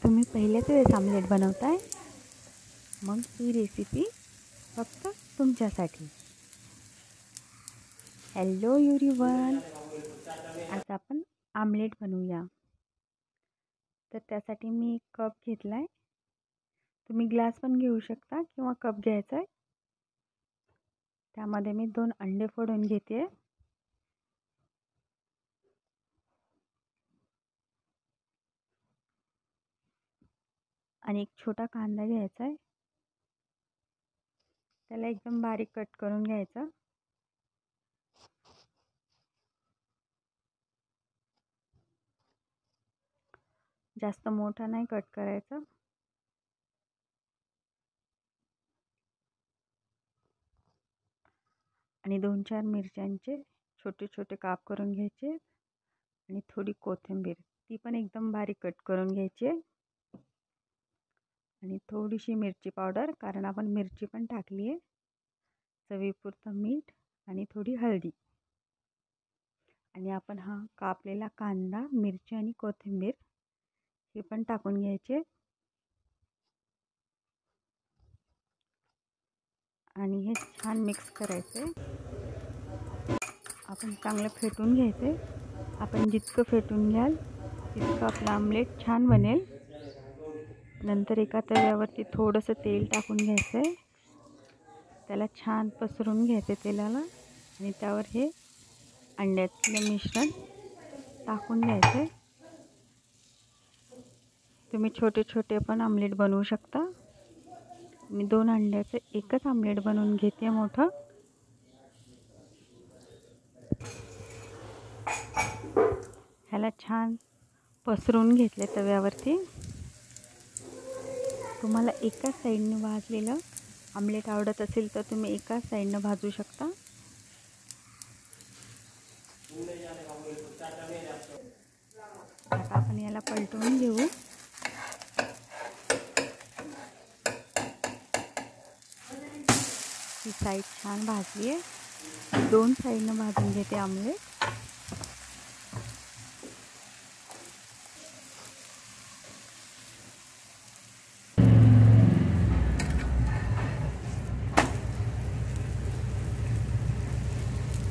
तुम्ही पहिल्याच वेळेस आमलेट बनवताय, मग ही रेसिपी फक्त तुमच्यासाठी. हॅलो एव्हरीवन, आज आपण आमलेट बनवूया. तर त्यासाठी मी एक कप घेतला आहे. तुम्ही ग्लास पण घेऊ शकता किंवा कप घ्यायचा आहे. त्यामध्ये मी 2 अंडे फोडून घेते. आणि एक छोटा कांदा घ्यायचा आहे. त्याला एकदम बारीक कट करून घ्यायचा. जास्त मोठा नाही कट करायचा. आणि 2-4 मिरच्यांचे छोटे छोटे काप करून घ्यायचे. आणि थोडी कोथिंबीर, ती पण एकदम बारीक कट करून घ्यायची. आणि थोडीशी मिरची पावडर, कारण आपण मिरची पण टाकली आहे. चवीपुरतं मीठ आणि थोडी हळदी. आणि आपण हा कापलेला कांदा, मिरची आणि कोथिंबीर हे पण टाकून घ्यायचे. आणि हे छान मिक्स करायचे. आपण चांगलं फेटून घ्यायचे. आपण जितकं फेटून घ्याल तितकं आपलं आमलेट छान बनेल. नंतर एका तव्यावरती थोडंसं तेल टाकून घ्यायचं आहे. त्याला छान पसरून घ्यायचे तेलाला. आणि त्यावर हे अंड्यातलं मिश्रण टाकून द्यायचे. तुम्ही छोटे छोटे पण आमलेट बनवू शकता. मी 2 अंड्याचं एकच आमलेट बनवून घेते मोठं. ह्याला छान पसरून घेतले तव्यावरती. तुम्हाला एकाच साईडने भाजलेलं आमलेट आवडत असेल तर तुम्ही एकाच साईडनं भाजू शकता. आता आपण याला पलटवून घेऊ. ही साईड छान भाजली आहे. 2 साईडनं भाजून घेते आमलेट.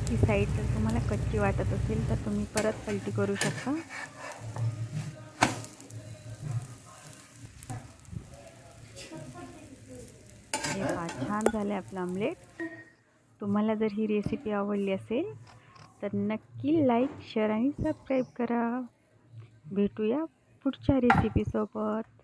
ही साईड जर तुम्हाला कच्ची वाटत असेल तर तुम्ही परत पलटी करू शकता. हे पहा, छान झाले आपलं आमलेट. तुम्हाला जर ही रेसिपी आवडली असेल तर नक्की लाईक, शेअर आणि सबस्क्राईब करा. भेटूया पुढच्या रेसिपीसोबत.